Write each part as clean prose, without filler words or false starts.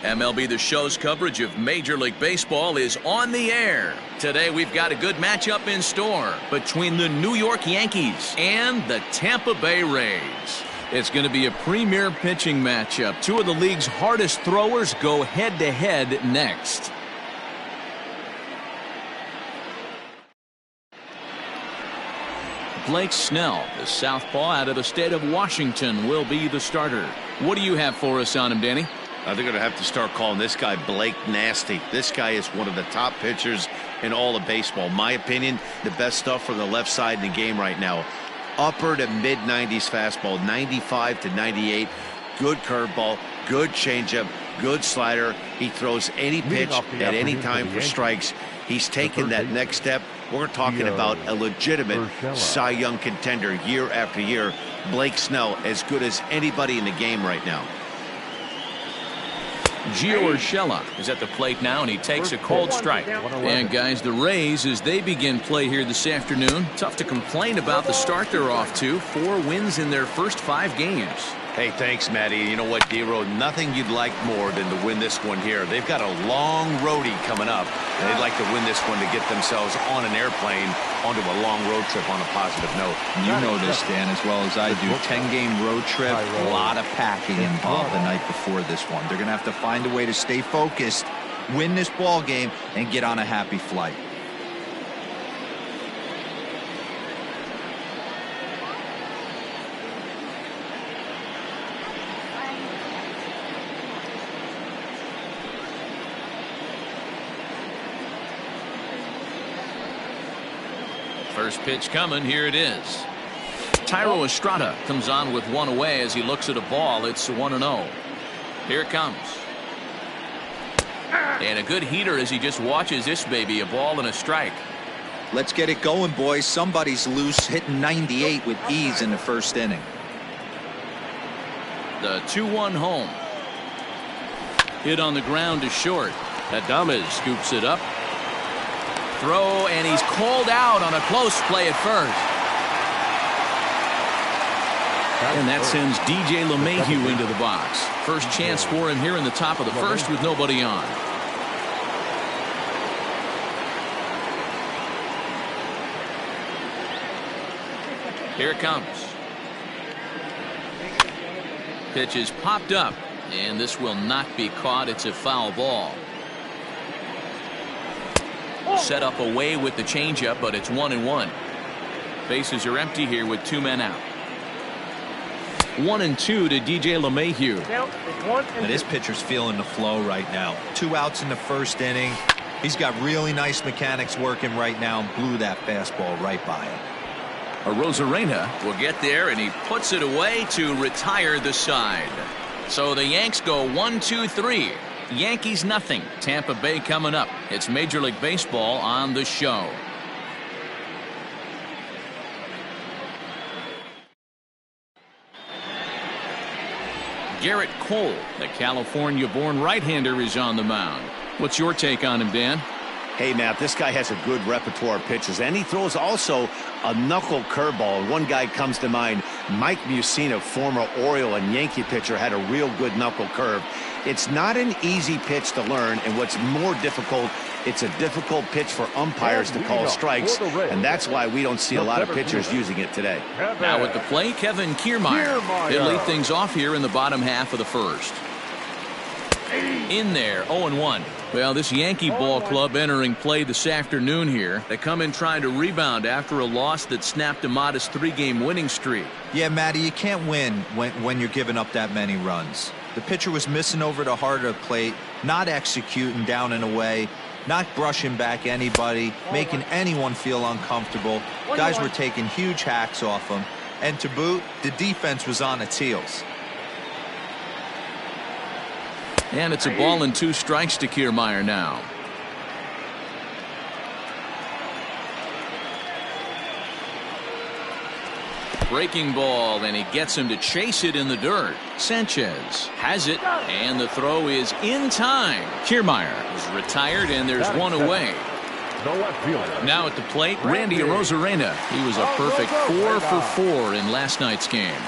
MLB The Show's coverage of Major League Baseball is on the air. Today we've got a good matchup in store between the New York Yankees and the Tampa Bay Rays. It's going to be a premier pitching matchup. Two of the league's hardest throwers go head-to-head next. Blake Snell, the southpaw out of the state of Washington, will be the starter. What do you have for us on him, Danny? They're going to have to start calling this guy Blake Nasty. This guy is one of the top pitchers in all of baseball. My opinion, the best stuff from the left side in the game right now. Upper to mid-90s fastball, 95 to 98. Good curveball, good changeup, good slider. He throws any pitch at any time for strikes. He's taken that next step. We're talking about a legitimate Cy Young contender year after year. Blake Snell, as good as anybody in the game right now. Gio Urshela is at the plate now, and he takes a cold strike. And guys, the Rays, as they begin play here this afternoon, tough to complain about the start they're off to. 4 wins in their first 5 games. Hey, thanks, Matty. You know what, D-Road? Nothing you'd like more than to win this one here. They've got a long roadie coming up, and they'd like to win this one to get themselves on an airplane onto a long road trip on a positive note. You know this, Dan, as well as I do. 10-game road trip, a lot of packing involved the night before this one. They're going to have to find a way to stay focused, win this ball game, and get on a happy flight. First pitch coming. Here it is. Thairo Estrada comes on with one away as he looks at a ball. It's 1-0. Here it comes. And a good heater as he just watches this baby. A ball and a strike. Let's get it going, boys. Somebody's loose, hitting 98 with ease in the first inning. The 2-1 home. Hit on the ground to short. Adames scoops it up. Throw, and he's called out on a close play at first. And that sends DJ LeMahieu into the box. First chance for him here in the top of the first with nobody on. Here it comes. Pitch is popped up, and this will not be caught. It's a foul ball. Set up away with the changeup, but it's 1-1. Bases are empty here with 2 men out. 1-2 to DJ LeMahieu. And this pitcher's feeling the flow right now. 2 outs in the first inning. He's got really nice mechanics working right now and blew that fastball right by him. Arozarena will get there, and he puts it away to retire the side. So the Yanks go 1-2-3. Yankees nothing. Tampa Bay coming up. It's Major League Baseball on the show. Garrett Cole, the California-born right-hander, is on the mound. What's your take on him, Dan? Hey, Matt, this guy has a good repertoire of pitches, and he throws also a knuckle curveball. One guy comes to mind, Mike Mussina, former Oriole and Yankee pitcher, had a real good knuckle curve. It's not an easy pitch to learn, and what's more difficult, it's a difficult pitch for umpires to call strikes, and that's why we don't see a lot of pitchers using it today. Now at the plate, Kevin Kiermaier. He'll lead things off here in the bottom half of the first. In there, 0-1. Well, this Yankee ball club entering play this afternoon here. They come in trying to rebound after a loss that snapped a modest 3-game winning streak. Yeah, Matty, you can't win when you're giving up that many runs. The pitcher was missing over the heart of the plate, not executing down and away, not brushing back anybody, making anyone feel uncomfortable. Guys were taking huge hacks off him. And to boot, the defense was on its heels. And it's a ball and 2 strikes to Kiermaier now. Breaking ball, and he gets him to chase it in the dirt. Sanchez has it, and the throw is in time. Kiermaier is retired, and there's 1 away. Now at the plate, Randy Arozarena. He was a perfect 4 for 4 in last night's game.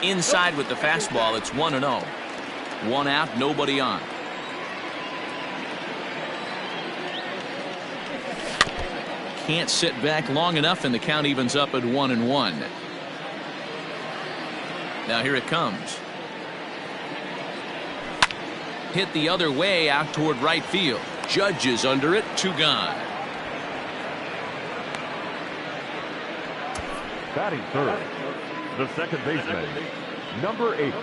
Inside with the fastball, it's 1-0. One out, nobody on. Can't sit back long enough, and the count evens up at 1-1. Now here it comes. Hit the other way out toward right field. Judge is under it, 2 gone. Batting third, the second baseman, number 8.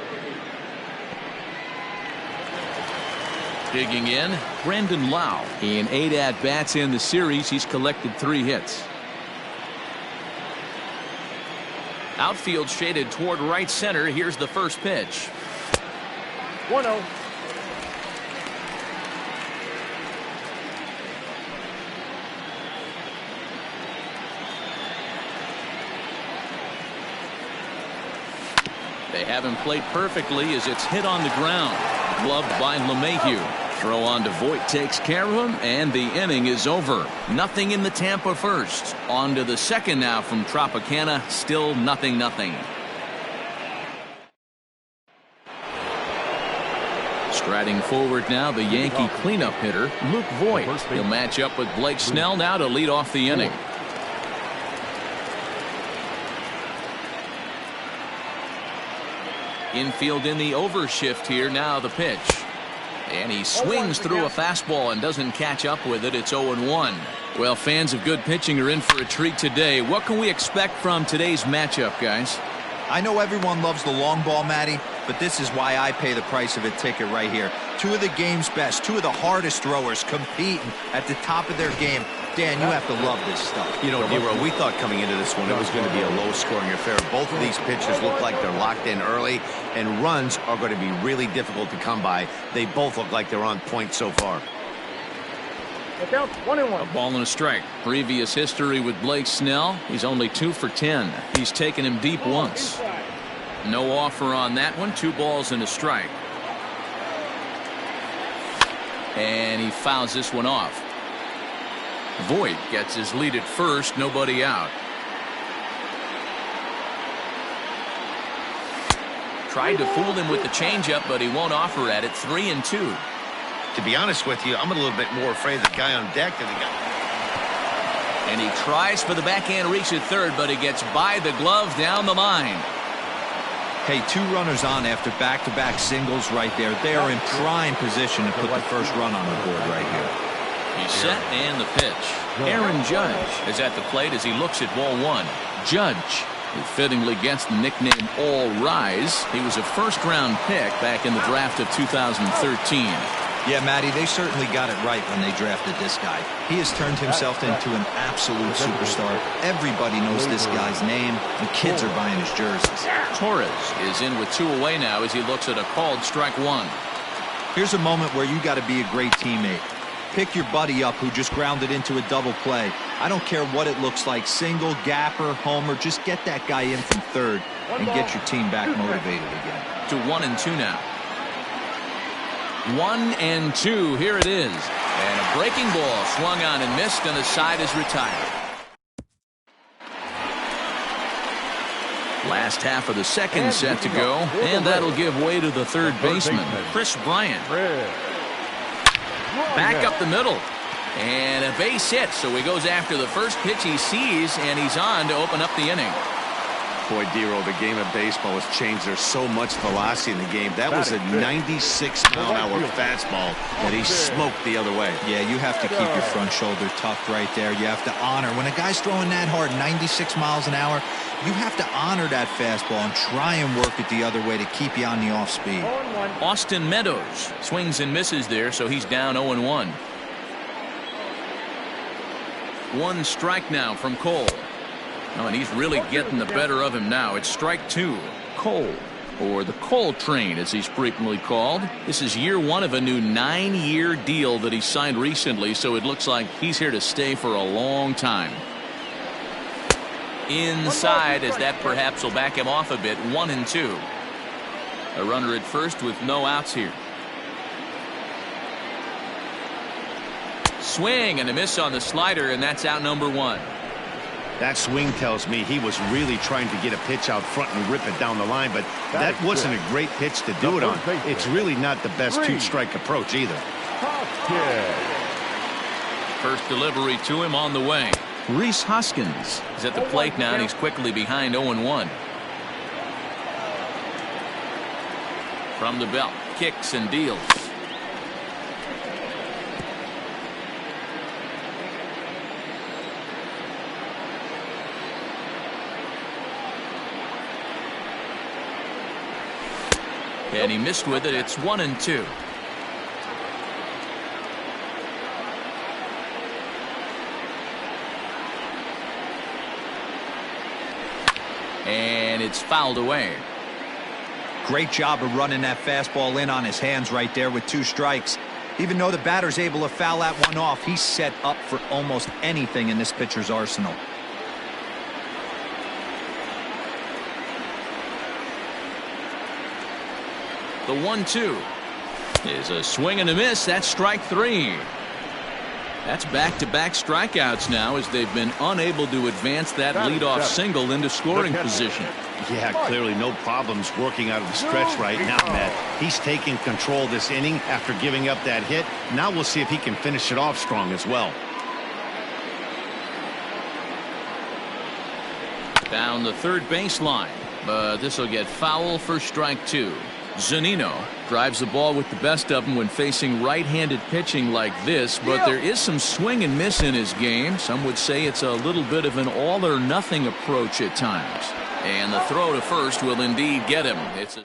Digging in, Brendan Lau. In 8 at-bats in the series, he's collected 3 hits. Outfield shaded toward right center. Here's the first pitch. 1-0. They haven't played perfectly as it's hit on the ground. Gloved by LeMahieu. Throw on to Voit takes care of him, and the inning is over. Nothing in the Tampa first. On to the second now from Tropicana. Still 0-0. Striding forward now, the Yankee cleanup hitter, Luke Voit. He'll match up with Blake Snell now to lead off the inning. Infield in the overshift here. Now the pitch. And he swings through a fastball and doesn't catch up with it. It's 0-1. Well, fans of good pitching are in for a treat today. What can we expect from today's matchup, guys? I know everyone loves the long ball, Matty, but this is why I pay the price of a ticket right here. 2 of the game's best, 2 of the hardest throwers competing at the top of their game. Dan, you have to love this stuff. You know, Dero, we thought coming into this one it was going to be a low-scoring affair. Both of these pitchers look like they're locked in early, and runs are going to be really difficult to come by. They both look like they're on point so far. Count 1-1. A ball and a strike. Previous history with Blake Snell. He's only 2 for 10. He's taken him deep once. No offer on that one. 2 balls and a strike. And he fouls this one off. Voit gets his lead at first. Nobody out. Tried to fool him with the changeup, but he won't offer at it. 3-2. To be honest with you, I'm a little bit more afraid of the guy on deck than the guy. And he tries for the backhand reach at third, but he gets by the glove down the line. Hey, 2 runners on after back-to-back singles right there. They are in prime position to put the first run on the board right here. He's set and the pitch. Aaron Judge is at the plate as he looks at ball 1. Judge, who fittingly gets the nickname All Rise. He was a first-round pick back in the draft of 2013. Yeah, Matty, they certainly got it right when they drafted this guy. He has turned himself into an absolute superstar. Everybody knows this guy's name, and kids are buying his jerseys. Torres is in with 2 away now as he looks at a called strike 1. Here's a moment where you got to be a great teammate. Pick your buddy up who just grounded into a double play. I don't care what it looks like, single, gapper, homer, just get that guy in from third and get your team back motivated again. To 1-2 now. 1-2, here it is. And a breaking ball swung on and missed, and the side is retired. Last half of the second set to go, and that'll give way to the third baseman, Chris Bryant. Back up the middle. And a base hit, so he goes after the first pitch he sees, and he's on to open up the inning. Boy, Dero, the game of baseball has changed. There's so much velocity in the game. That was a 96-mile-an-hour fastball that he smoked the other way. Yeah, you have to keep your front shoulder tucked right there. You have to honor. When a guy's throwing that hard, 96 miles an hour, you have to honor that fastball and try and work it the other way to keep you on the off speed. Austin Meadows swings and misses there, so he's down 0-1. 1 strike now from Cole. Oh, and he's really getting the better of him now. It's strike 2. Cole, or the Cole Train as he's frequently called. This is year 1 of a new 9-year deal that he signed recently, so it looks like he's here to stay for a long time. Inside, as that perhaps will back him off a bit. 1-2. A runner at first with no outs here. Swing and a miss on the slider, and that's out number 1. That swing tells me he was really trying to get a pitch out front and rip it down the line, but that wasn't a great pitch to do it on. It's really not the best two-strike approach either. First delivery to him on the way. Rhys Hoskins is at the plate now, and he's quickly behind 0-1. From the belt, kicks and deals. And he missed with it. It's 1-2. And it's fouled away. Great job of running that fastball in on his hands right there with 2 strikes. Even though the batter's able to foul that one off, he's set up for almost anything in this pitcher's arsenal. The 1-2 is a swing and a miss. That's strike 3. That's back-to-back strikeouts now, as they've been unable to advance that leadoff single into scoring position. Yeah, clearly no problems working out of the stretch right now, Matt. He's taking control of this inning after giving up that hit. Now we'll see if he can finish it off strong as well. Down the third baseline, but this will get foul for strike 2. Zunino drives the ball with the best of them when facing right-handed pitching like this, but there is some swing and miss in his game. Some would say it's a little bit of an all-or-nothing approach at times. And the throw to first will indeed get him. It's a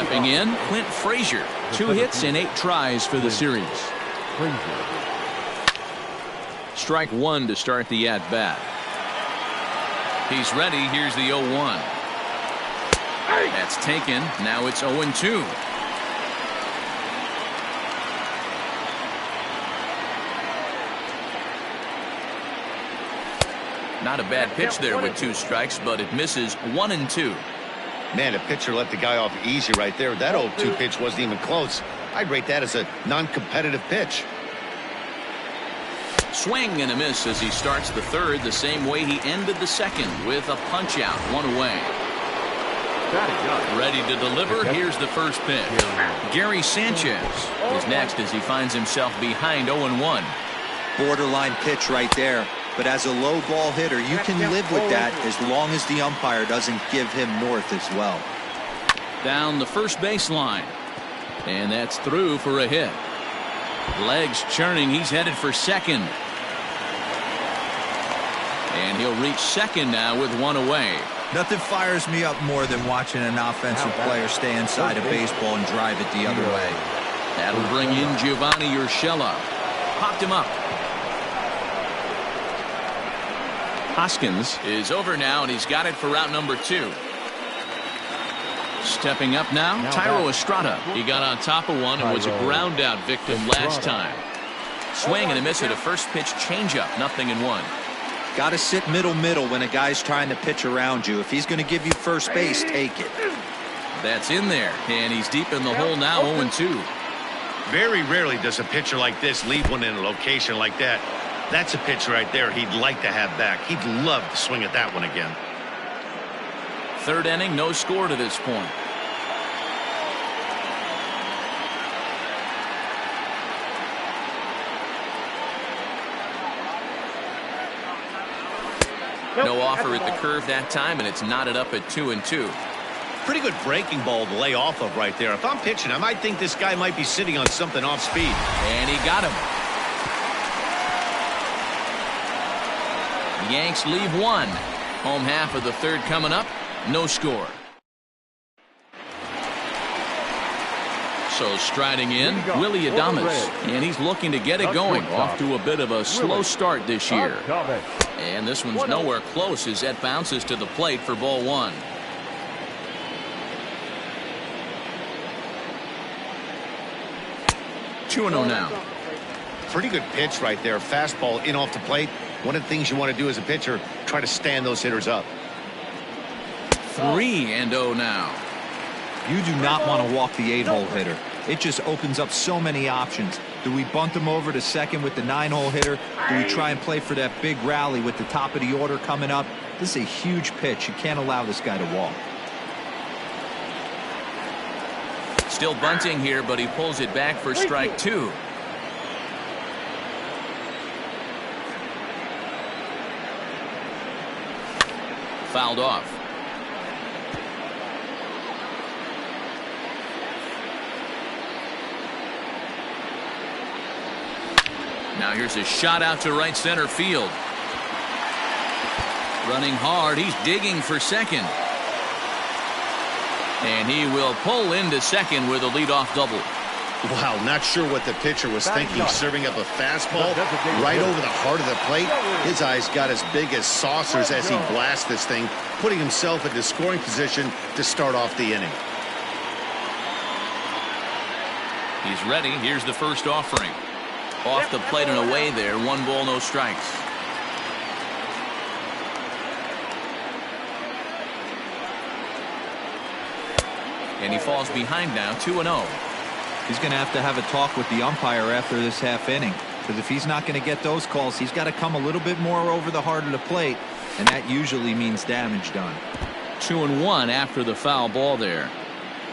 Stepping in, Clint Frazier. 2 hits and 8 tries for the series. Strike 1 to start the at-bat. He's ready. Here's the 0-1. That's taken. Now it's 0-2. Not a bad pitch there with 2 strikes, but it misses 1-2. Man, the pitcher let the guy off easy right there. That 0-2 pitch wasn't even close. I'd rate that as a non-competitive pitch. Swing and a miss as he starts the 3rd the same way he ended the 2nd with a punch out, 1 away. Ready to deliver. Here's the first pitch. Gary Sanchez is next as he finds himself behind 0-1. Borderline pitch right there. But as a low ball hitter, you can live with that as long as the umpire doesn't give him north as well. Down the first baseline. And that's through for a hit. Legs churning. He's headed for second. And he'll reach second now with 1 away. Nothing fires me up more than watching an offensive player stay inside a baseball and drive it the other way. That'll bring in Giovanni Urshela. Popped him up. Hoskins is over now, and he's got it for route number 2. Stepping up now, Tyro Estrada. He got on top of one and was a ground out victim last time. Swing and a miss at a first pitch changeup, 0-1. Got to sit middle when a guy's trying to pitch around you. If he's going to give you first base, take it. That's in there, and he's deep in the hole now, 0-2. Very rarely does a pitcher like this leave one in a location like that. That's a pitch right there he'd like to have back. He'd love to swing at that one again. 3rd inning, no score to this point. No offer at the curve that time, and it's knotted up at 2-2. Pretty good breaking ball to lay off of right there. If I'm pitching, I might think this guy might be sitting on something off speed. And he got him. The Yanks leave 1. Home half of the 3rd coming up. No score. So striding in, Willie Adames. And he's looking to get it going. Off to a bit of a slow start this year. And this one's nowhere close as that bounces to the plate for ball 1. Two and 0 now. Pretty good pitch right there. Fastball in off the plate. One of the things you want to do as a pitcher, try to stand those hitters up. 3-0 now. You do not want to walk the 8-hole hitter. It just opens up so many options. Do we bunt him over to second with the 9-hole hitter? Do we try and play for that big rally with the top of the order coming up? This is a huge pitch. You can't allow this guy to walk. Still bunting here, but he pulls it back for strike 2. Fouled off. Now here's a shot out to right center field. Running hard. He's digging for second. And he will pull into second with a leadoff double. Wow, not sure what the pitcher was thinking, serving up a fastball right over the heart of the plate. His eyes got as big as saucers as he blasts this thing, putting himself into scoring position to start off the inning. He's ready. Here's the first offering. Off the plate and away there. 1 ball, no strikes. And he falls behind now, 2-0. He's going to have a talk with the umpire after this half inning, because if he's not going to get those calls, he's got to come a little bit more over the heart of the plate, and that usually means damage done. 2-1 after the foul ball there.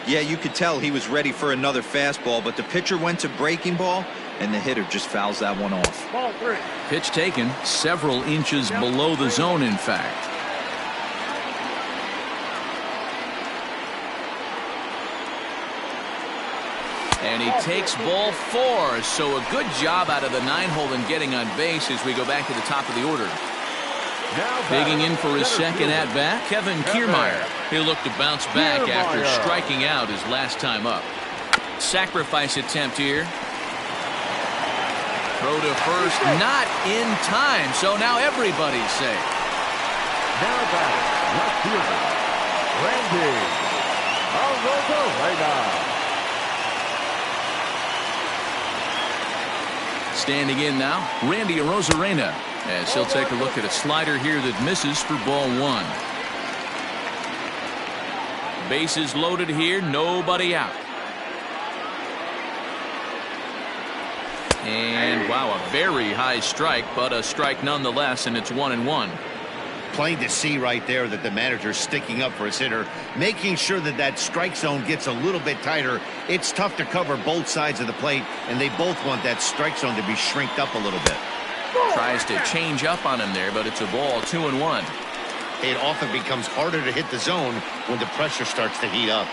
Yeah, you could tell he was ready for another fastball, but the pitcher went to breaking ball, and the hitter just fouls that one off. Ball 3. Pitch taken several inches below the zone, in fact. And he takes ball 4. So a good job out of the 9-hole in getting on base as we go back to the top of the order. Digging in for his second at-bat, Kevin Kiermaier. He'll look to bounce back after striking out his last time up. Sacrifice attempt here. Throw to first, not in time, so now everybody's safe. Now back, left fielder, Randy Arozarena. Standing in now, Randy Arozarena, as he'll take a look at a slider here that misses for ball one. Bases loaded here, nobody out. And wow, a very high strike, but a strike nonetheless, and it's 1-1. Plain to see right there that the manager's sticking up for his hitter, making sure that that strike zone gets a little bit tighter. It's tough to cover both sides of the plate, and they both want that strike zone to be shrinked up a little bit. Tries to change up on him there, but it's a ball, 2-1. It often becomes harder to hit the zone when the pressure starts to heat up.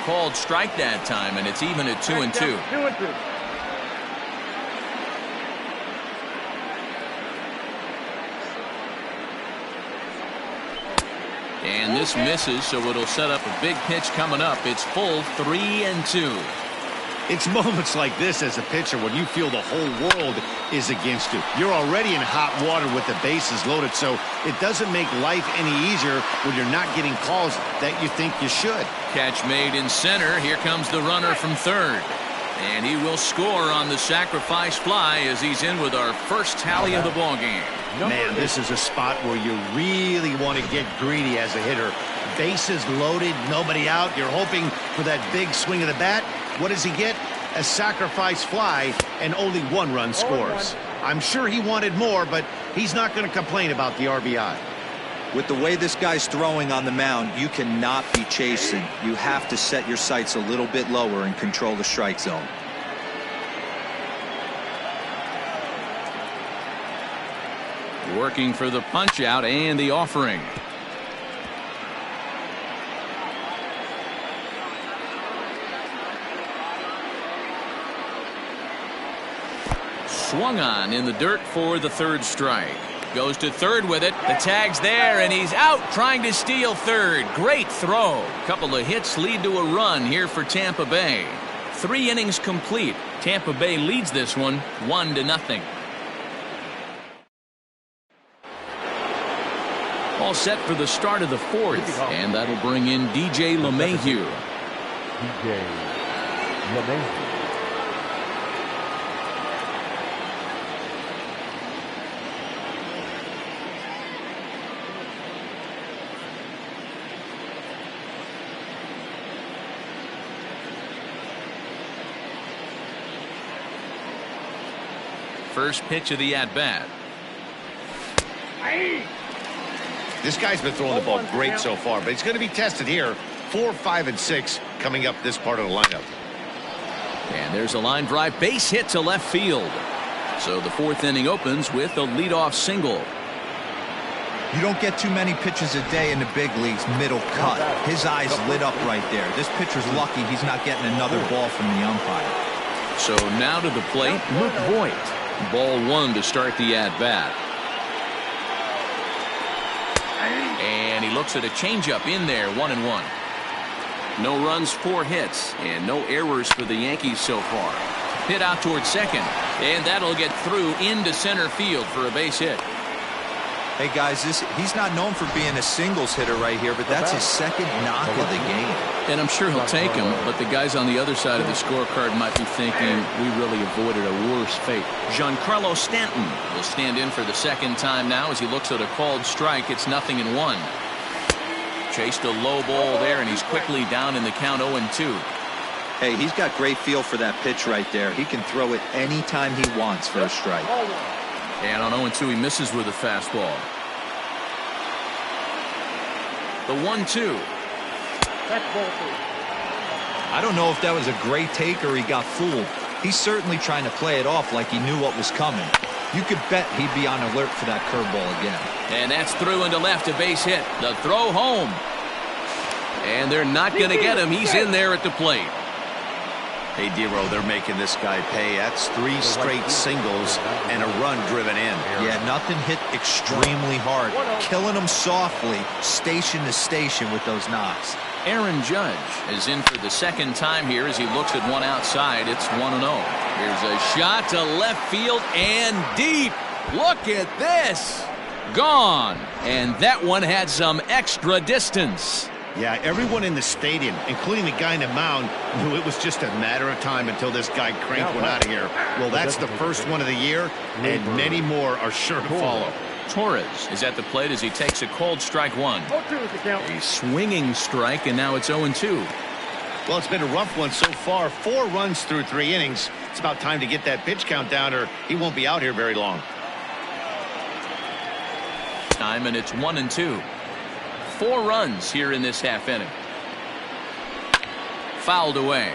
Called strike that time, and it's even at 2-2. And this misses, so it'll set up a big pitch coming up. It's full 3-2. It's moments like this as a pitcher when you feel the whole world is against you. You're already in hot water with the bases loaded, so it doesn't make life any easier when you're not getting calls that you think you should. Catch made in center. Here comes the runner from third. And he will score on the sacrifice fly as he's in with our first tally of the ballgame. Man, this is a spot where you really want to get greedy as a hitter. Bases loaded, nobody out. You're hoping for that big swing of the bat. What does he get? A sacrifice fly, and only one run scores. I'm sure he wanted more, but he's not going to complain about the RBI. With the way this guy's throwing on the mound, you cannot be chasing. You have to set your sights a little bit lower and control the strike zone. Working for the punch out and the offering. Swung on in the dirt for the third strike. Goes to third with it. The tag's there, and he's out trying to steal third. Great throw. Couple of hits lead to a run here for Tampa Bay. 3 innings complete. Tampa Bay leads this one 1-0. All set for the start of the fourth, and that'll bring in DJ LeMahieu. DJ LeMahieu. First pitch of the at-bat. This guy's been throwing the ball great so far, but he's going to be tested here. 4, 5, and 6 coming up this part of the lineup. And there's a line drive base hit to left field. So the fourth inning opens with a leadoff single. You don't get too many pitches a day in the big leagues middle cut. His eyes lit up right there. This pitcher's lucky he's not getting another ball from the umpire. So now to the plate, Luke Voigt. Ball one to start the at-bat. And he looks at a changeup in there, 1-1. No runs, 4 hits, and no errors for the Yankees so far. Hit out towards second, and that'll get through into center field for a base hit. Hey guys, he's not known for being a singles hitter right here, but that's his second knock of the game. And I'm sure he'll take him, but the guys on the other side of the scorecard might be thinking we really avoided a worse fate. Giancarlo Stanton will stand in for the second time now as he looks at a called strike. It's 0-1. Chased a low ball there, and he's quickly down in the count 0-2. Hey, he's got great feel for that pitch right there. He can throw it anytime he wants for a strike. And on 0-2, he misses with a fastball. The 1-2. I don't know if that was a great take or he got fooled. He's certainly trying to play it off like he knew what was coming. You could bet he'd be on alert for that curveball again. And that's through into left, a base hit. The throw home. And they're not going to get him. He's in there at the plate. Hey, Dero, they're making this guy pay. That's 3 straight singles and a run driven in. Yeah, nothing hit extremely hard. Killing them softly, station to station with those knocks. Aaron Judge is in for the second time here as he looks at one outside. It's 1-0. Here's a shot to left field and deep. Look at this. Gone. And that one had some extra distance. Yeah, everyone in the stadium, including the guy in the mound, knew it was just a matter of time until this guy cranked one out of here. Well, that's the first one of the year, and many more are sure to follow. Torres is at the plate as he takes a cold strike one. A swinging strike, and now it's 0-2. Well, it's been a rough one so far. 4 runs through 3 innings. It's about time to get that pitch count down, or he won't be out here very long. Time, and it's 1-2. 4 runs here in this half inning. Fouled away.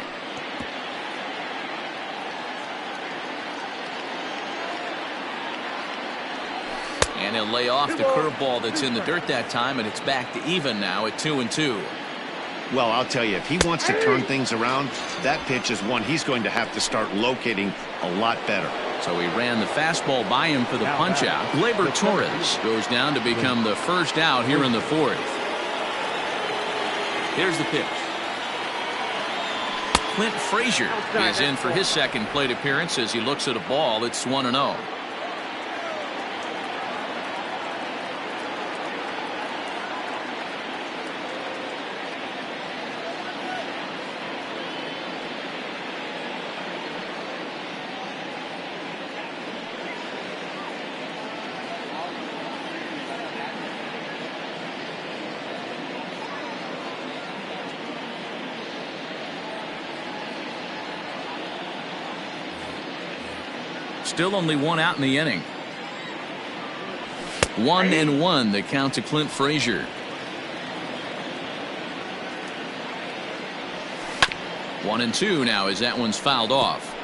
And he'll lay off the curveball that's in the dirt that time, and it's back to even now at 2-2. Well, I'll tell you, if he wants to turn things around, that pitch is one he's going to have to start locating a lot better. So he ran the fastball by him for the punch-out. Gleyber Torres goes down to become the first out here in the 4th. Here's the pitch. Clint Frazier is in for his second plate appearance as he looks at a ball. It's 1-0. Still only 1 out in the inning. 1-1 the count to Clint Frazier. 1-2 now as that one's fouled off.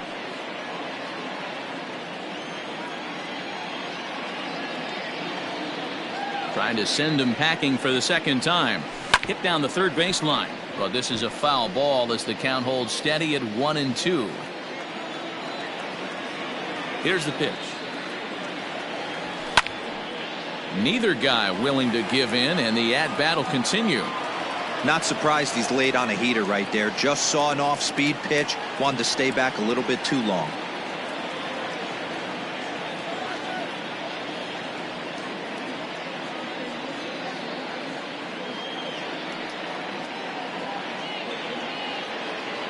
Trying to send him packing for the second time. Hit down the third baseline. But this is a foul ball as the count holds steady at 1-2. Here's the pitch. Neither guy willing to give in, and the at-bat will continue. Not surprised he's laid on a heater right there. Just saw an off-speed pitch. Wanted to stay back a little bit too long.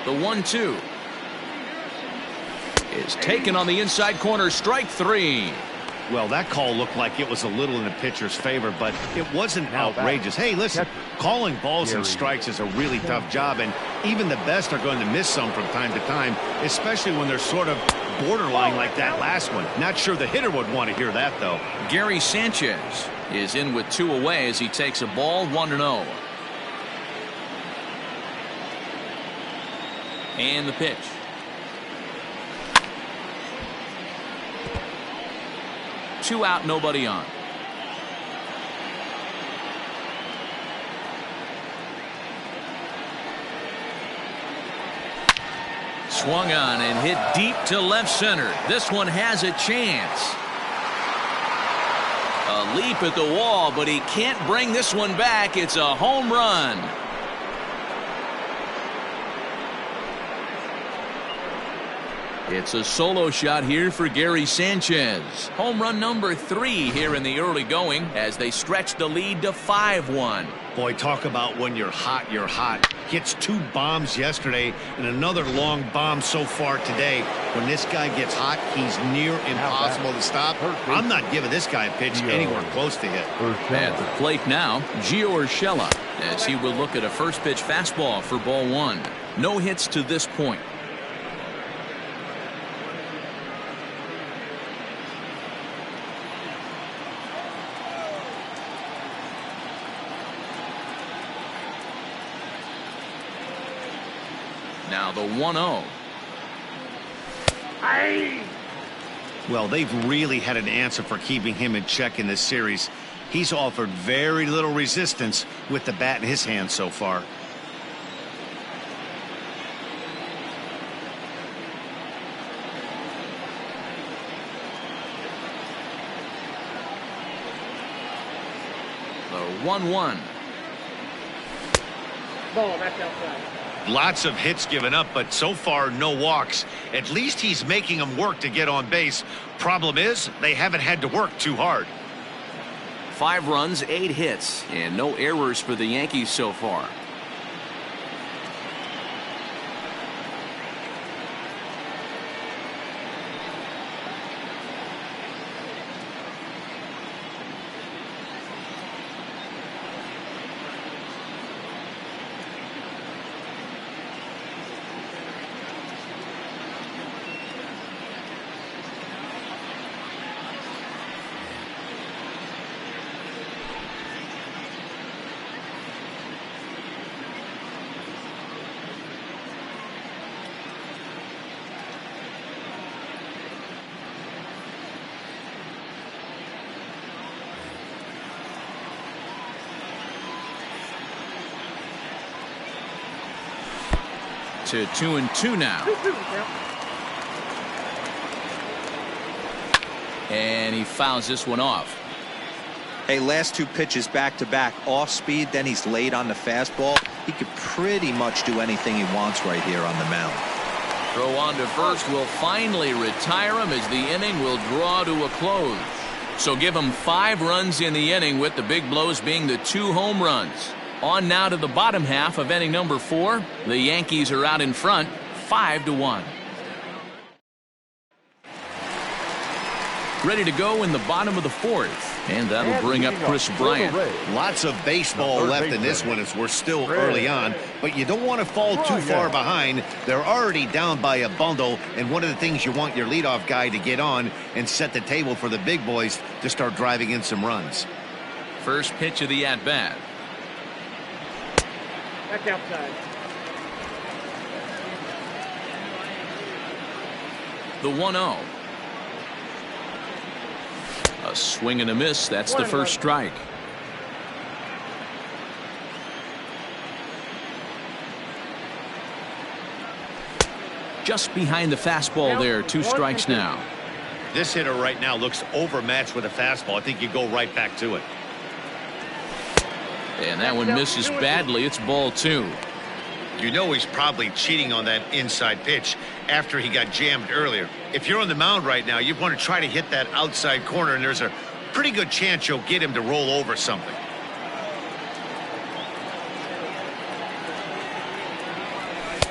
The 1-2 is taken on the inside corner. Strike 3. Well, that call looked like it was a little in the pitcher's favor, but it wasn't outrageous. Hey, listen, calling balls and strikes is a really tough job, and even the best are going to miss some from time to time, especially when they're sort of borderline like that last one. Not sure the hitter would want to hear that, though. Gary Sanchez is in with 2 away as he takes a ball. 1-0. And the pitch. Two out, nobody on. Swung on and hit deep to left center. This one has a chance. A leap at the wall, but he can't bring this one back. It's a home run. It's a solo shot here for Gary Sanchez. Home run number 3 here in the early going as they stretch the lead to 5-1. Boy, talk about when you're hot, you're hot. Hits 2 bombs yesterday and another long bomb so far today. When this guy gets hot, he's near impossible to stop. I'm not giving this guy a pitch anywhere close to hit. At the plate now, Gio Urshela, as he will look at a first pitch fastball for ball 1. No hits to this point. Now the 1-0. Well, they've really had an answer for keeping him in check in this series. He's offered very little resistance with the bat in his hand so far. 1-1. Ball, that's outside. Lots of hits given up, but so far no walks. At least he's making them work to get on base. Problem is, they haven't had to work too hard. 5 runs, 8 hits, and no errors for the Yankees so far. To 2-2 now. And he fouls this one off. Hey, last 2 pitches back to back, off speed, then he's late on the fastball. He could pretty much do anything he wants right here on the mound. Throw on to first will finally retire him as the inning will draw to a close. So give him 5 runs in the inning, with the big blows being the 2 home runs. On now to the bottom half of inning number 4. The Yankees are out in front, 5-1. Ready to go in the bottom of the 4th. And that'll bring up Chris Bryant. Lots of baseball left in this one as we're still early on, but you don't want to fall too far behind. They're already down by a bundle, and one of the things you want your leadoff guy to get on and set the table for the big boys to start driving in some runs. First pitch of the at-bat. That's outside. The 1-0. A swing and a miss. That's the first strike. Just behind the fastball there. 2 strikes now. This hitter right now looks overmatched with a fastball. I think you go right back to it. And that one misses badly. It's ball 2. You know he's probably cheating on that inside pitch after he got jammed earlier. If you're on the mound right now, you want to try to hit that outside corner, and there's a pretty good chance you'll get him to roll over something.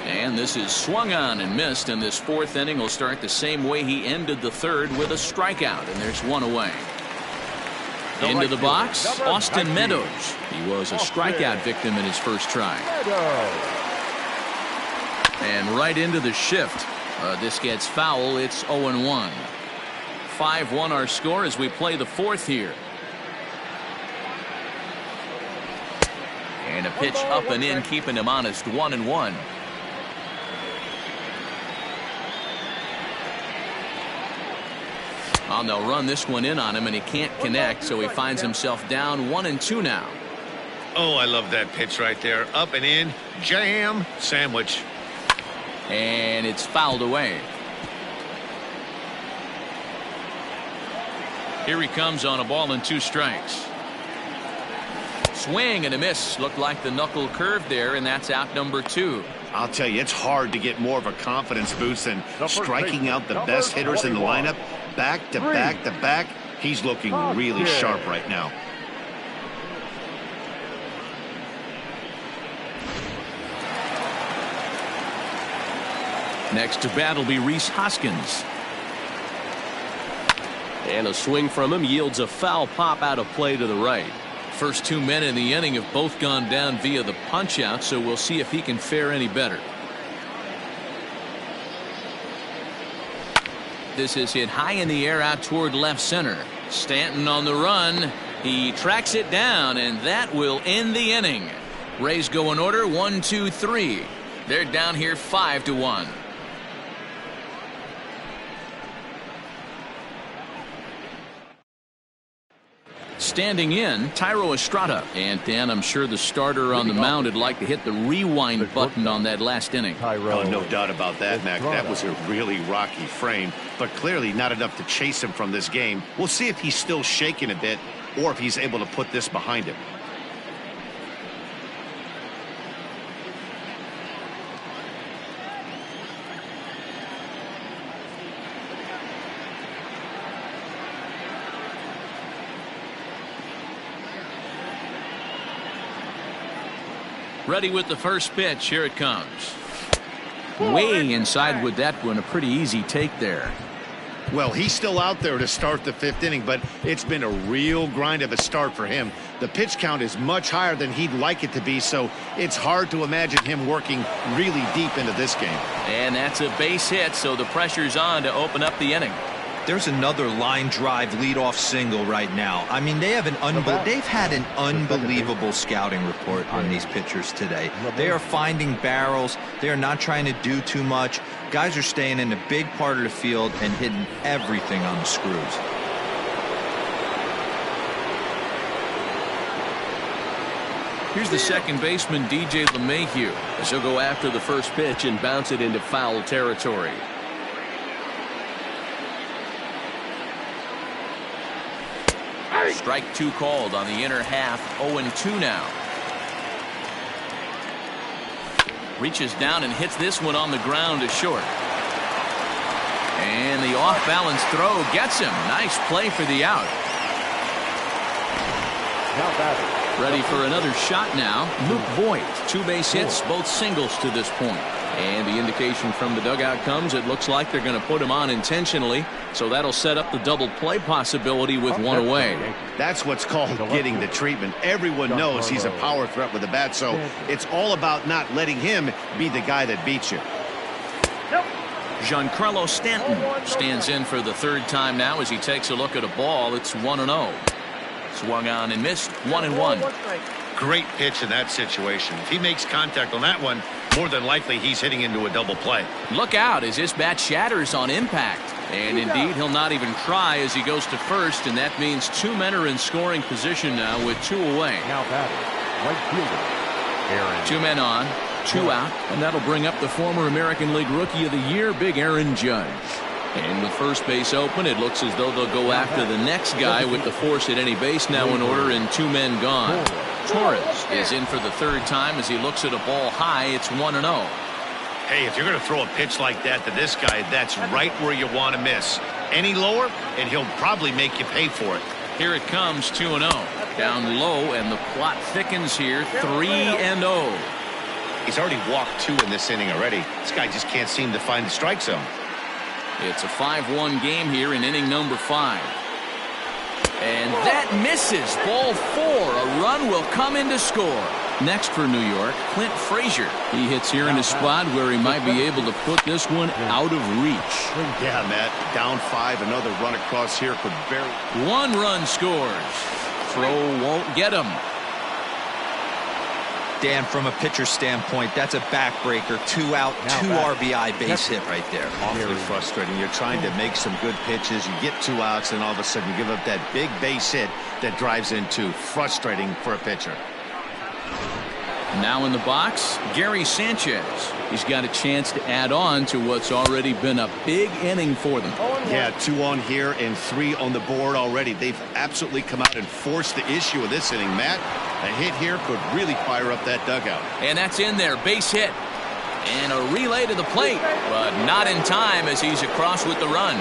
And this is swung on and missed, and this 4th inning will start the same way he ended the 3rd, with a strikeout, and there's 1 away. Into the box, Austin Meadows. He was a strikeout victim in his first try. And right into the shift. This gets foul. It's 0-1. 5-1 our score as we play the 4th here. And a pitch up and in, keeping him honest. 1-1. Well, they'll run this one in on him, and he can't connect, so he finds himself down 1-2 now. Oh, I love that pitch right there. Up and in, jam, sandwich. And it's fouled away. Here he comes on a ball and 2 strikes. Swing and a miss. Looked like the knuckle curve there, and that's out number 2. I'll tell you, it's hard to get more of a confidence boost than striking out the best hitters in the lineup. Back to back to back. He's looking really sharp right now. Next to bat will be Rhys Hoskins. And a swing from him yields a foul pop out of play to the right. First 2 men in the inning have both gone down via the punch out, so we'll see if he can fare any better. This is hit high in the air out toward left center. Stanton on the run. He tracks it down, and that will end the inning. Rays go in order 1, 2, 3. They're down here 5-1. Standing in, Thairo Estrada. And Dan, I'm sure the starter on the mound would like to hit the rewind button on that last inning. Oh, no doubt about that, Mac. That was a really rocky frame, but clearly not enough to chase him from this game. We'll see if he's still shaking a bit or if he's able to put this behind him. Ready with the first pitch. Here it comes. Way inside with that one. A pretty easy take there. Well, he's still out there to start the 5th inning, but it's been a real grind of a start for him. The pitch count is much higher than he'd like it to be, so it's hard to imagine him working really deep into this game. And that's a base hit, so the pressure's on to open up the inning. There's another line drive leadoff single right now. I mean, they've had an unbelievable scouting report on these pitchers today. They are finding barrels. They are not trying to do too much. Guys are staying in a big part of the field and hitting everything on the screws. Here's the second baseman, DJ LeMahieu, as he'll go after the first pitch and bounce it into foul territory. Strike 2 called on the inner half. 0-2 now. Reaches down and hits this one on the ground to short. And the off-balance throw gets him. Nice play for the out. Now batting. Ready for another shot now. Luke Voigt. 2 base hits, both singles to this point. And the indication from the dugout comes, it looks like they're going to put him on intentionally. So that'll set up the double play possibility with one away. That's what's called getting the treatment. Everyone knows he's a power threat with the bat, so it's all about not letting him be the guy that beats you. Giancarlo Stanton stands in for the 3rd time now as he takes a look at a ball. It's 1-0. Swung on and missed. 1-1. Great pitch in that situation. If he makes contact on that one, more than likely he's hitting into a double play. Look out as this bat shatters on impact. And indeed, he'll not even try as he goes to first, and that means 2 men are in scoring position now with 2 away. Now batting, right fielder, Aaron. 2 men on, 2 out, and that'll bring up the former American League Rookie of the Year, Big Aaron Judge. And with first base open, it looks as though they'll go after the next guy with the force at any base now in order and 2 men gone. Torres is in for the 3rd time as he looks at a ball high. It's 1-0. Hey, if you're going to throw a pitch like that to this guy, that's right where you want to miss. Any lower, and he'll probably make you pay for it. Here it comes, 2-0. Down low, and the plot thickens here, 3-0. He's already walked 2 in this inning already. This guy just can't seem to find the strike zone. It's a 5-1 game here in inning number 5. And that misses. Ball 4. A run will come in to score. Next for New York, Clint Frazier. He hits here in a spot where he might be able to put this one out of reach. Yeah, Matt. Down 5. Another run across here could barely. 1 run scores. Throw won't get him. Dan, from a pitcher standpoint, that's a backbreaker. 2 out, 2 RBI base hit right there. Awfully frustrating. You're trying to make some good pitches. You get 2 outs, and all of a sudden you give up that big base hit that drives in 2. Frustrating for a pitcher. Now in the box, Gary Sanchez. He's got a chance to add on to what's already been a big inning for them. Yeah, 2 on here and 3 on the board already. They've absolutely come out and forced the issue of this inning. Matt, a hit here could really fire up that dugout. And that's in there, base hit. And a relay to the plate, but not in time as he's across with the run.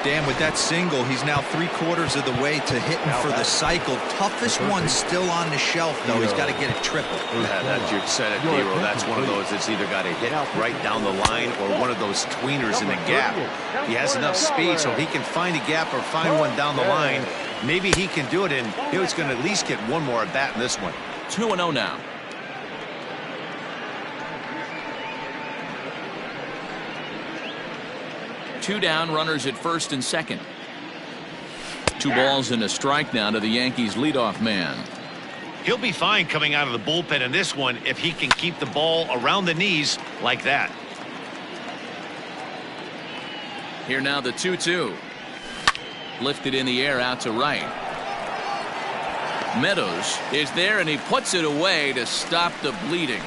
Dan, with that single, he's now 3/4 of the way to hitting for the cycle. Toughest one still on the shelf, though. He's got to get a triple. Yeah, that you said it, Dero. That's one of those that's either got to hit right down the line or one of those tweeners in the gap. He has enough speed so he can find a gap or find one down the line. Maybe he can do it, and he's going to at least get one more at bat in this one. 2-0 now. Two down, runners at first and second. 2 balls and a strike now to the Yankees leadoff man. He'll be fine coming out of the bullpen in this one if he can keep the ball around the knees like that. Here now the 2-2. Lifted in the air out to right. Meadows is there and he puts it away to stop the bleeding.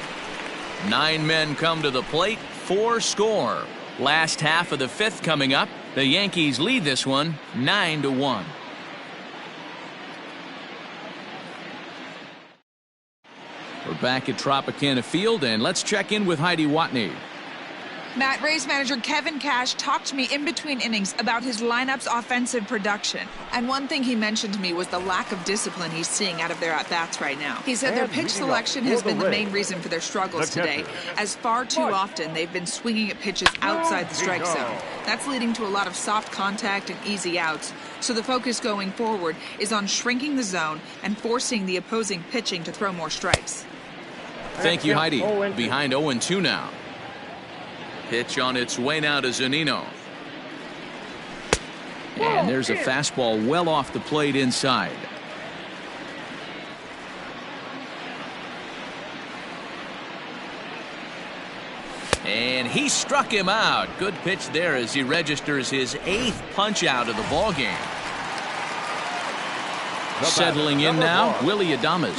9 men come to the plate, 4 score. Last half of the 5th coming up. The Yankees lead this one 9-1. We're back at Tropicana Field, and let's check in with Heidi Watney. Matt, Rays manager Kevin Cash talked to me in between innings about his lineup's offensive production. And one thing he mentioned to me was the lack of discipline he's seeing out of their at-bats right now. He said their pitch selection has been the main reason for their struggles today, as far too often they've been swinging at pitches outside the strike zone. That's leading to a lot of soft contact and easy outs. So the focus going forward is on shrinking the zone and forcing the opposing pitching to throw more strikes. Thank you, Heidi. Behind 0-2 now. Pitch on its way now to Zunino. And there's a fastball well off the plate inside. And he struck him out. Good pitch there as he registers his 8th punch out of the ball game. Settling in now, Willie Adames.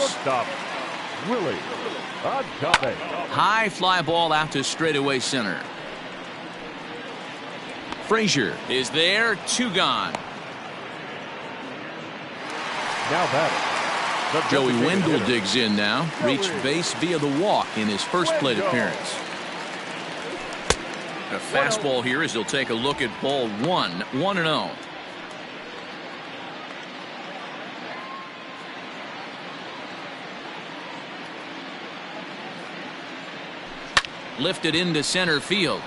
Willie Adames. High fly ball out to straightaway center. Frazier is there, 2 gone. Now batting. Joey Wendell digs in now. Reached base via the walk in his first plate appearance. A fastball here as he'll take a look at ball 1, 1-0. Lifted into center field.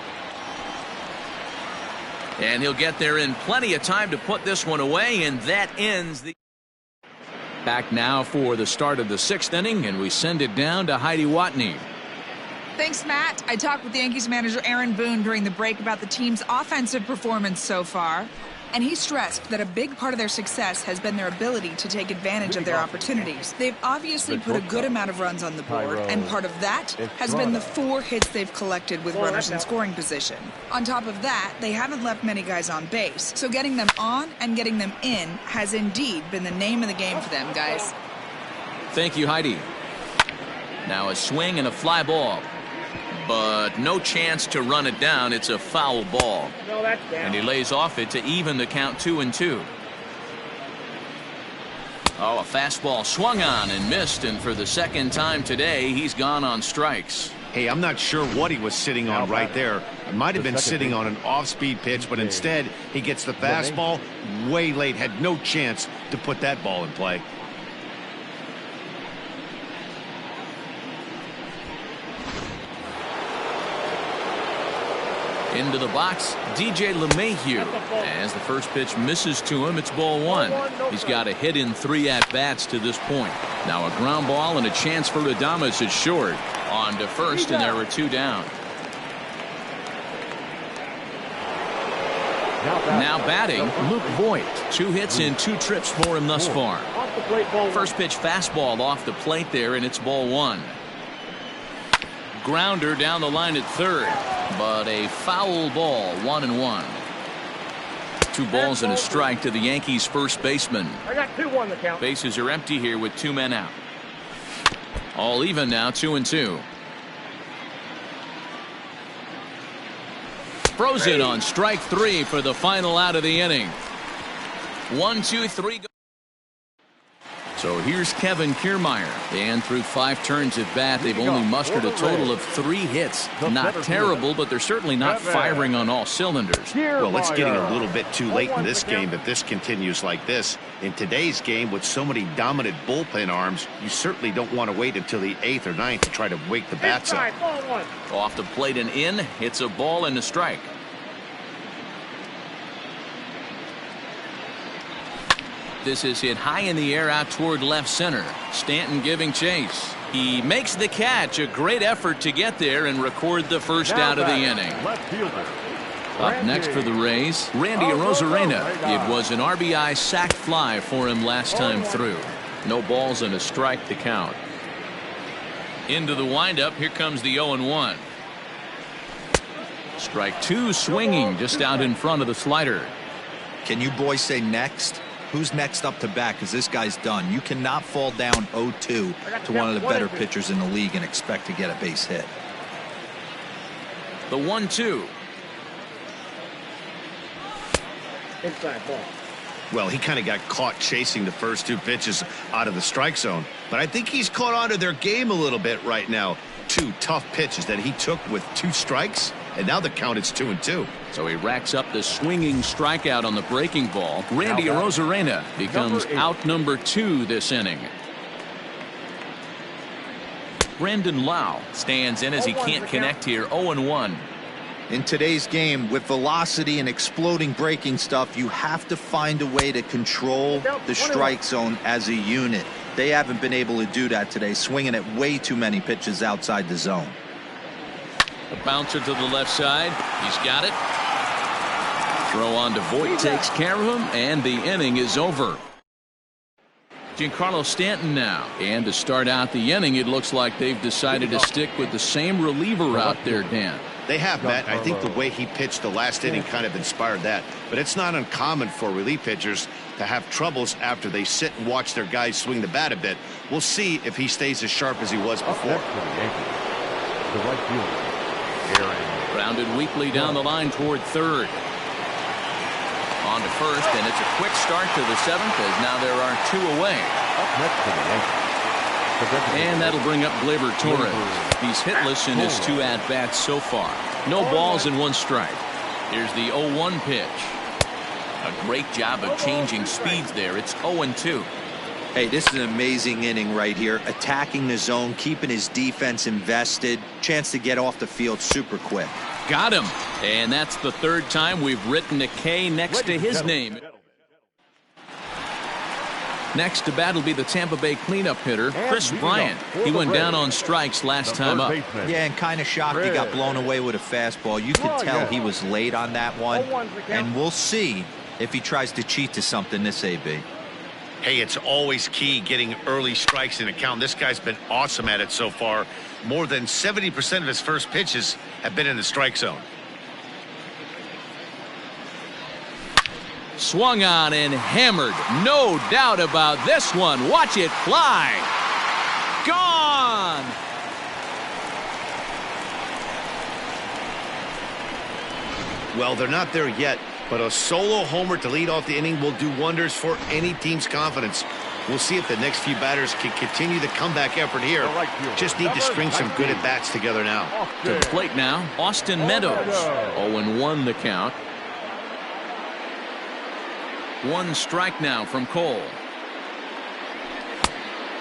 And he'll get there in plenty of time to put this one away, and that ends the... Back now for the start of the 6th inning, and we send it down to Heidi Watney. Thanks, Matt. I talked with Yankees manager Aaron Boone during the break about the team's offensive performance so far, and he stressed that a big part of their success has been their ability to take advantage of their opportunities. They've obviously put a good amount of runs on the board, and part of that has been the 4 hits they've collected with runners in scoring position. On top of that, they haven't left many guys on base, so getting them on and getting them in has indeed been the name of the game for them, guys. Thank you, Heidi. Now a swing and a fly ball. But no chance to run it down. It's a foul ball. No, that's down. And he lays off it to even the count 2-2. Oh, a fastball swung on and missed, and for the 2nd time today, he's gone on strikes. Hey, I'm not sure what he was sitting on right there. It might have been sitting on an off-speed pitch, but instead he gets the fastball way late. Had no chance to put that ball in play. Into the box, DJ LeMahieu. As the first pitch misses to him, it's ball 1. He's got a hit in 3 at-bats to this point. Now a ground ball and a chance for Adames is short. On to first, and there were 2 down. Now batting, Luke Voigt. 2 hits and 2 trips for him thus far. First pitch fastball off the plate there, and it's ball 1. Grounder down the line at third, but a foul ball, 1-1. 2 balls and a strike to the Yankees' first baseman. I got 2-1 the count. Bases are empty here with 2 men out. All even now, 2-2. Frozen on strike 3 for the final out of the inning. 1, 2, 3. So here's Kevin Kiermaier, and through 5 turns at bat, they've only mustered a total of 3 hits. Not terrible, but they're certainly not firing on all cylinders. Well, it's getting a little bit too late in this game if this continues like this. In today's game, with so many dominant bullpen arms, you certainly don't want to wait until the 8th or 9th to try to wake the bats up. Off the plate and in, it's a ball and a strike. This is hit high in the air out toward left center. Stanton giving chase. He makes the catch. A great effort to get there and record the first out of the inning. Up next for the Rays, Randy Arozarena. It was an RBI sac fly for him last time through. No balls and a strike to count. Into the windup. Here comes the 0-1. Strike 2 swinging just out in front of the slider. Can you boys say next? Who's next up to bat? Because this guy's done. You cannot fall down 0-2 to one of the better pitchers in the league and expect to get a base hit. The 1-2. Inside ball. Well, he kind of got caught chasing the first 2 pitches out of the strike zone. But I think he's caught on to their game a little bit right now. 2 tough pitches that he took with 2 strikes. and now the count is 2-2. So he racks up the swinging strikeout on the breaking ball. Randy Arozarena becomes out number 2 this inning. Brendan Lau stands in as he can't connect here. 0-1. In today's game, with velocity and exploding breaking stuff, you have to find a way to control the strike zone as a unit. They haven't been able to do that today, swinging at way too many pitches outside the zone. A bouncer to the left side. He's got it. Throw on to Voit takes care of him, and the inning is over. Giancarlo Stanton now. And to start out the inning, it looks like they've decided to stick with the same reliever out there, Dan. They have, Matt. I think the way he pitched the last inning kind of inspired that. But it's not uncommon for relief pitchers to have troubles after they sit and watch their guys swing the bat a bit. We'll see if he stays as sharp as he was before. The right fielder, Aaron. Grounded weakly down the line toward third. On to first, and it's a quick start to the 7th as now there are 2 away. Up next to the Yankees. And that'll bring up Gleyber Torres. He's hitless in his 2 at-bats so far. No balls and 1 strike. Here's the 0-1 pitch. A great job of changing speeds there. It's 0-2. Hey, this is an amazing inning right here. Attacking the zone, keeping his defense invested. Chance to get off the field super quick. Got him. And that's the 3rd time we've written a K next to his name. Next to bat will be the Tampa Bay cleanup hitter, Chris Bryant. He went down on strikes last time up. Yeah, and kind of shocked he got blown away with a fastball. You could tell he was late on that one. And we'll see if he tries to cheat to something this AB. Hey, it's always key getting early strikes in a count. This guy's been awesome at it so far. More than 70% of his first pitches have been in the strike zone. Swung on and hammered. No doubt about this one. Watch it fly. Gone. Well, they're not there yet, but a solo homer to lead off the inning will do wonders for any team's confidence. We'll see if the next few batters can continue the comeback effort here. Just need to string some good at-bats together now. To the plate now, Austin Meadows. 0-1 the count. 1 strike now from Cole.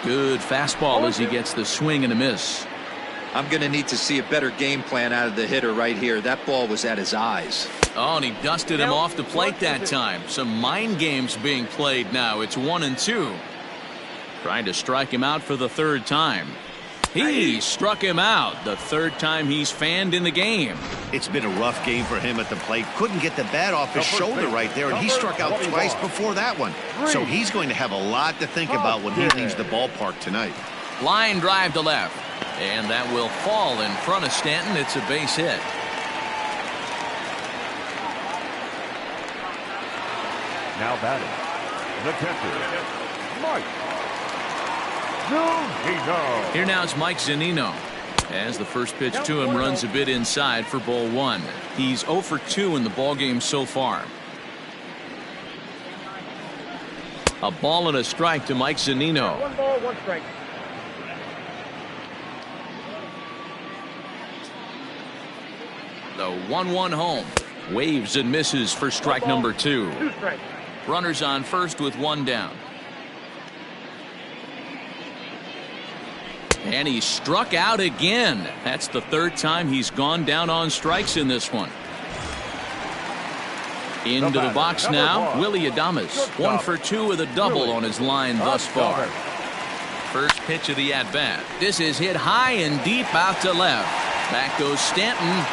Good fastball as he gets the swing and a miss. I'm going to need to see a better game plan out of the hitter right here. That ball was at his eyes. Oh, and he dusted him off the plate that time. Some mind games being played now. It's 1-2. Trying to strike him out for the 3rd time. He struck him out the 3rd time he's fanned in the game. It's been a rough game for him at the plate. Couldn't get the bat off his shoulder right there, and he struck out twice before that one. So he's going to have a lot to think about when he leaves the ballpark tonight. Line drive to left. And that will fall in front of Stanton. It's a base hit. Now batting, the catcher, Mike Zunino. Here now is Mike Zunino. As the first pitch to him runs a bit inside for ball 1. He's 0 for 2 in the ballgame so far. A ball and a strike to Mike Zunino. 1 ball, 1 strike. The 1-1 home. Waves and misses for strike number 2. 2 strikes. Runners on first with 1 down. And he struck out again. That's the 3rd time he's gone down on strikes in this one. Into the box now, Willie Adames. 1 for 2 with a double on his line thus far. First pitch of the at-bat. This is hit high and deep out to left. Back goes Stanton.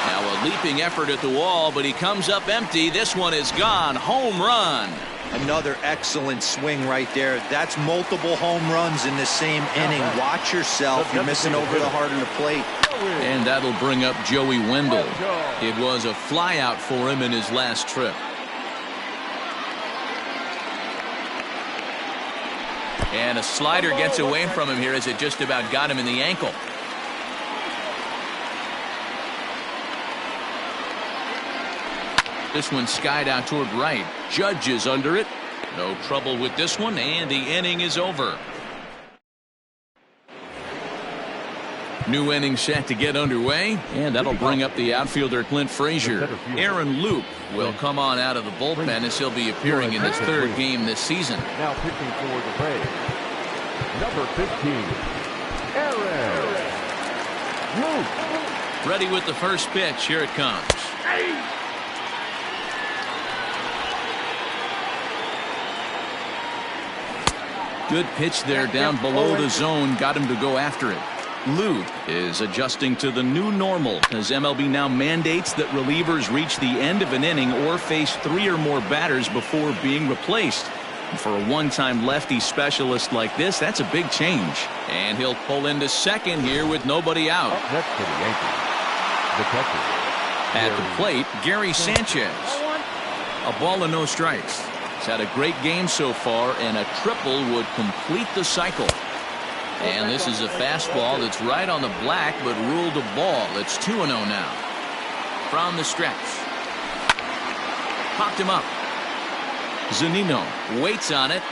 Now a leaping effort at the wall, but he comes up empty. This one is gone. Home run. Another excellent swing right there. That's multiple home runs in the same inning. Watch yourself. You're missing over the heart of the plate. And that'll bring up Joey Wendell. It was a flyout for him in his last trip. And a slider gets away from him here as it just about got him in the ankle. This one skied out toward right. Judge is under it. No trouble with this one, and the inning is over. New inning set to get underway, and that'll bring up the outfielder Clint Frazier. Aaron Loup will come on out of the bullpen as he'll be appearing in his third game this season. Now pitching for the Braves, number 15, Aaron Loup. Ready with the first pitch. Here it comes. Good pitch there down below the zone. Got him to go after it. Loup is adjusting to the new normal as MLB now mandates that relievers reach the end of an inning or face 3 or more batters before being replaced. And for a one-time lefty specialist like this, that's a big change. And he'll pull into second here with nobody out. Up next for the Yankees, the catcher. At the plate, Gary Sanchez. A ball and no strikes. He's had a great game so far, and a triple would complete the cycle. And this is a fastball that's right on the black, but ruled a ball. It's 2-0 now. From the stretch. Popped him up. Zunino waits on it.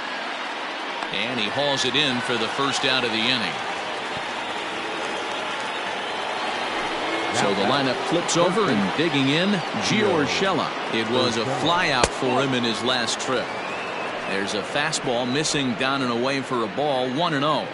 And he hauls it in for the first out of the inning. So the lineup flips over, and digging in, Gio Urshela. It was a flyout for him in his last trip. There's a fastball missing down and away for a ball, 1-0.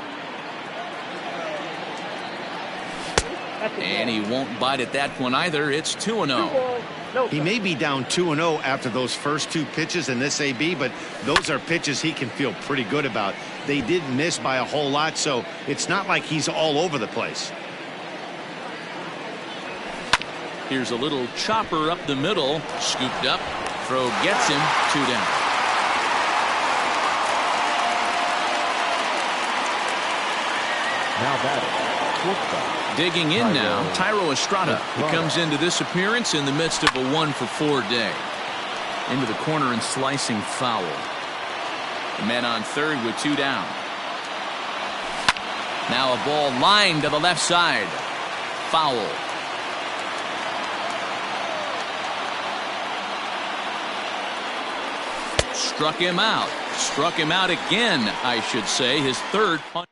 And he won't bite at that one either. It's 2-0. He may be down 2-0 after those first 2 pitches in this AB, but those are pitches he can feel pretty good about. They didn't miss by a whole lot, so it's not like he's all over the place. Here's a little chopper up the middle. Scooped up. Throw gets him. 2 down. Now batting, shortstop. Digging in now, Thairo Estrada. He comes into this appearance in the midst of a 1-for-4 day. Into the corner and slicing foul. The man on third with 2 down. Now a ball lined to the left side. Foul. Struck him out. Struck him out again, I should say. His third punch.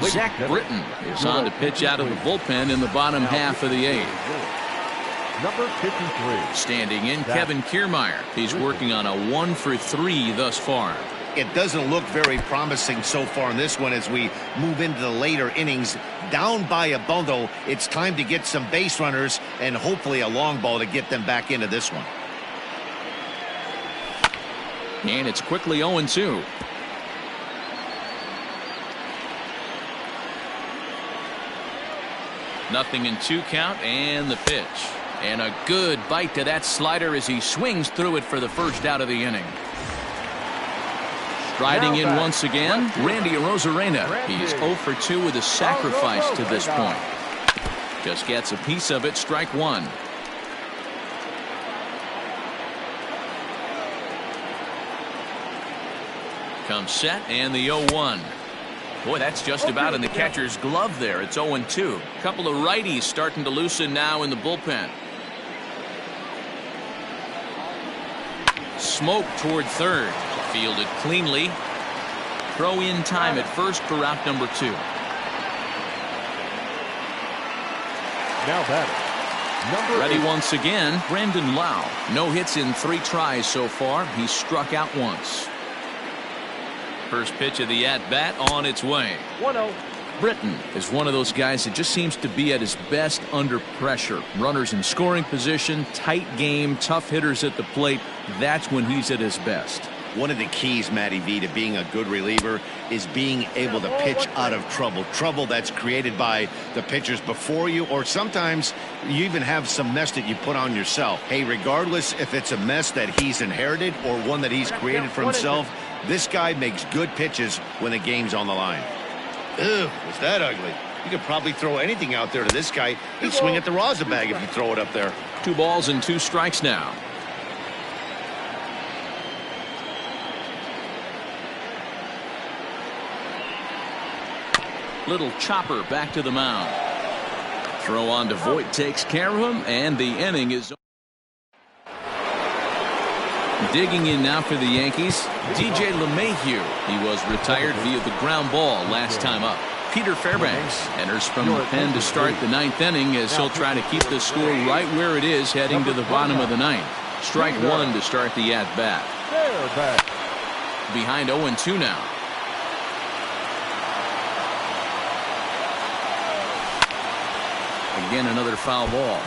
Zach Britton is on to pitch out of the bullpen in the bottom half of the 8th. Number 53. Standing in, Kevin Kiermaier. He's working on a 1-for-3 thus far. It doesn't look very promising so far in this one as we move into the later innings. Down by a bundle, it's time to get some base runners and hopefully a long ball to get them back into this one. And it's quickly 0-2. Nothing in 2 count, and the pitch. And a good bite to that slider as he swings through it for the first out of the inning. Striding in once again, Randy Arozarena. He's 0-for-2 with a sacrifice to this point. Just gets a piece of it, strike 1. Comes set, and the 0-1. Boy, that's just about in the catcher's glove there. It's 0-2. Couple of righties starting to loosen now in the bullpen. Smoke toward third. Fielded cleanly. Throw in time at first for out number 2. Now batting, ready once again, Brandon Lau. No hits in 3 tries so far. He's struck out once. First pitch of the at-bat on its way. 1-0. Britton is one of those guys that just seems to be at his best under pressure. Runners in scoring position, tight game, tough hitters at the plate. That's when he's at his best. One of the keys, Matty V, to being a good reliever is being able to pitch out of trouble. Trouble that's created by the pitchers before you, or sometimes you even have some mess that you put on yourself. Hey, regardless if it's a mess that he's inherited or one that he's created for himself, this guy makes good pitches when the game's on the line. Ew, was that ugly? You could probably throw anything out there to this guy. He'd swing at the rosin bag if you throw it up there. 2 balls and 2 strikes now. Little chopper back to the mound. Throw on to Voit takes care of him, and the inning is over. Digging in now for the Yankees, DJ LeMahieu. He was retired via the ground ball last time up. Peter Fairbanks enters from the pen to start the ninth inning as he'll try to keep the score right where it is heading to the bottom of the ninth. Strike one to start the at-bat. Behind 0-2 now. Again, another foul ball.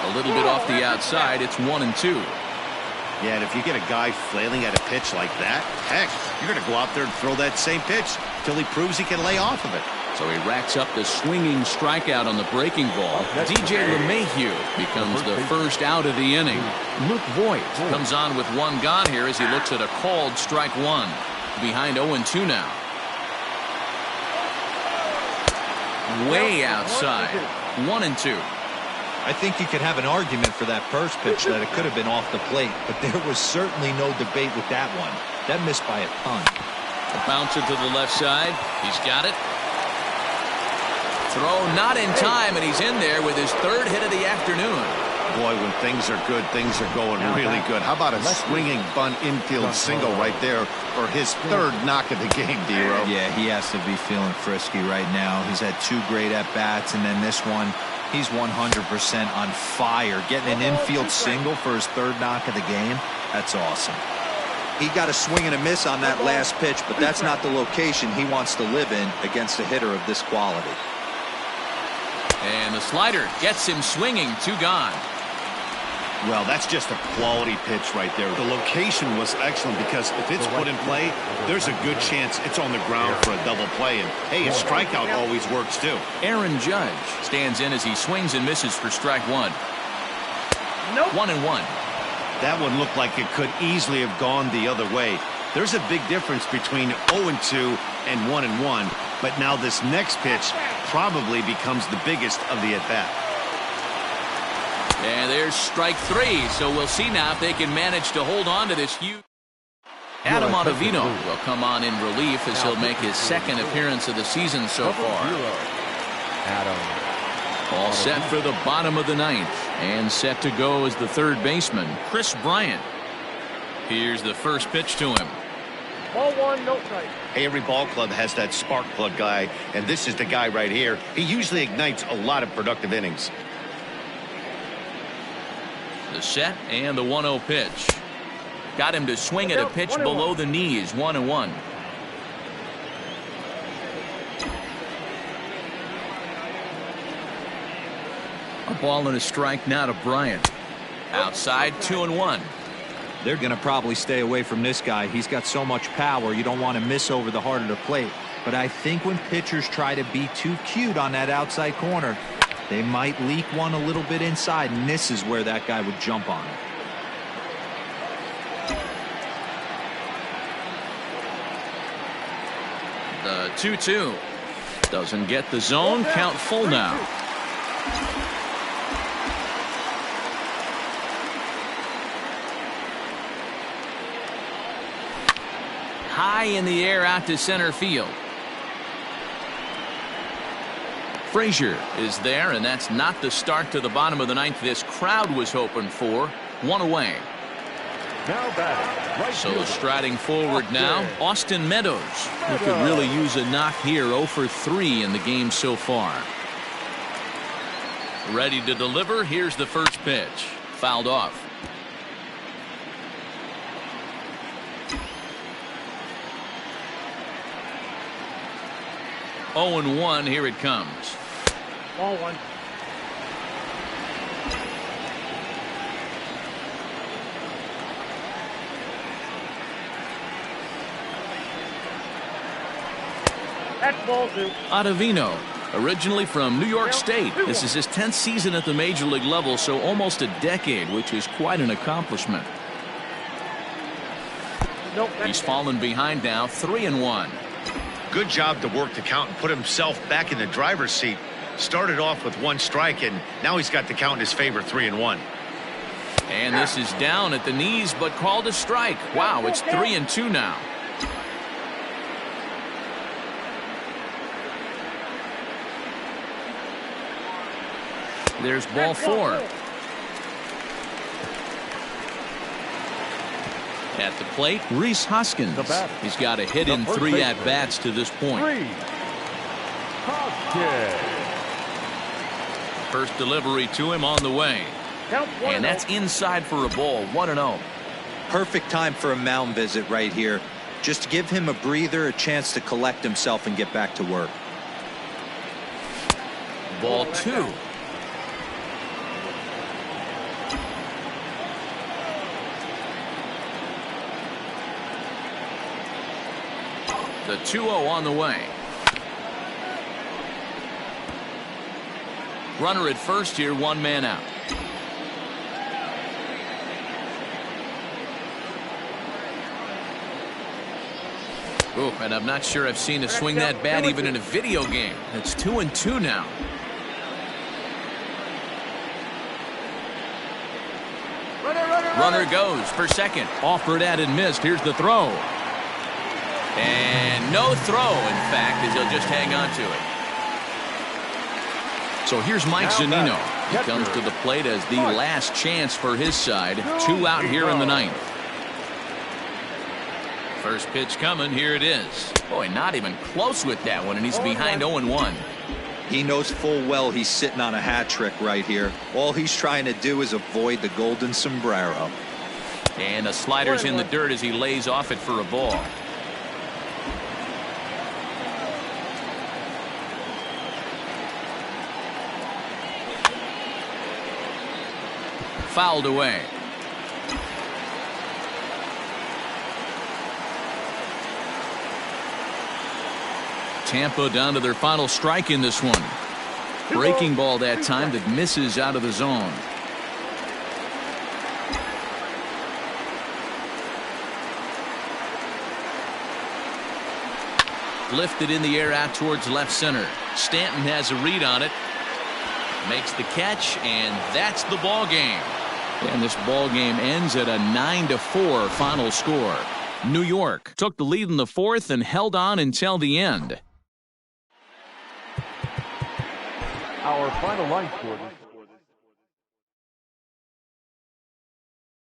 A little bit off the outside. It's 1-2. Yeah, and if you get a guy flailing at a pitch like that, heck, you're going to go out there and throw that same pitch till he proves he can lay off of it. So he racks up the swinging strikeout on the breaking ball. DJ LeMahieu becomes the first out of the inning. Luke Voigt comes on with one gone here as he looks at a called strike one. Behind 0-2 now. Way outside. 1-2. I think you could have an argument for that first pitch that it could have been off the plate, but there was certainly no debate with that one. That missed by a ton. A bouncer to the left side. He's got it. Throw not in time, and he's in there with his third hit of the afternoon. Boy, when things are good, things are going really good. How about a swinging bunt infield single right there for his third knock of the game, D-Row? Yeah, he has to be feeling frisky right now. He's had two great at-bats, and then this one, he's 100% on fire. Getting an infield single for his third knock of the game, that's awesome. He got a swing and a miss on that last pitch, but that's not the location he wants to live in against a hitter of this quality. And the slider gets him swinging. Two gone. Well, that's just a quality pitch right there. The location was excellent because if it's put in play, there's a good chance it's on the ground for a double play. And, hey, a strikeout always works, too. Aaron Judge stands in as he swings and misses for strike one. 1-1. That one looked like it could easily have gone the other way. There's a big difference between 0-2 and 1-1. But now this next pitch probably becomes the biggest of the at-bat. And there's strike three, so we'll see now if they can manage to hold on to this huge. Adam Ottavino will come on in relief as he'll make his second appearance of the season so far. All set for the bottom of the ninth, and set to go as the third baseman, Chris Bryant. Here's the first pitch to him. Ball one, no strike. Hey, every ball club has that spark plug guy, and this is the guy right here. He usually ignites a lot of productive innings. The set and the 1-0 pitch. Got him to swing at a pitch below the knees. 1-1. A ball and a strike now to Bryant. Outside, 2-1. They're going to probably stay away from this guy. He's got so much power. You don't want to miss over the heart of the plate. But I think when pitchers try to be too cute on that outside corner, they might leak one a little bit inside, and this is where that guy would jump on it. The 2-2. Doesn't get the zone. Count full now. High in the air out to center field. Frazier is there, and that's not the start to the bottom of the ninth this crowd was hoping for. One away. Now batting, right So fielder. striding forward now, Austin Meadows, who could really use a knock here. 0 for 3 in the game so far. Ready to deliver. Here's the first pitch. Fouled off. Oh and 1. Here it comes. Ball one. That's ball two. Ottavino, originally from New York State. This is his 10th season at the major league level, so almost a decade, which is quite an accomplishment. Nope. He's fallen behind now, 3-1. Good job to work the count and put himself back in the driver's seat. Started off with one strike, and now he's got the count in his favor, 3-1. And this is down at the knees, but called a strike. Wow, it's 3-2 now. There's ball 4. At the plate, Rhys Hoskins. He's got a hit in 3 at-bats to this point. First delivery to him on the way. And that's inside for a ball, 1-0. Perfect time for a mound visit right here. Just give him a breather, a chance to collect himself and get back to work. Ball 2. The 2-0 on the way. Runner at first here, 1 man out. Oh, and I'm not sure I've seen a swing that bad even in a video game. It's 2-2 now. Runner goes for second. Offered at and missed. Here's the throw. And no throw, in fact, as he'll just hang on to it. So here's Mike Zunino. He comes to the plate as the last chance for his side. 2 out here in the 9th. First pitch coming. Here it is. Boy, not even close with that one, and he's behind 0-1. He knows full well he's sitting on a hat trick right here. All he's trying to do is avoid the golden sombrero. And the slider's in the dirt as he lays off it for a ball. Fouled away. Tampa down to their final strike in this one. Breaking ball that time that misses out of the zone. Lifted in the air out towards left center. Stanton has a read on it. Makes the catch, and that's the ball game. And this ball game ends at a 9-4 final score. New York took the lead in the 4th and held on until the end. Our final line score.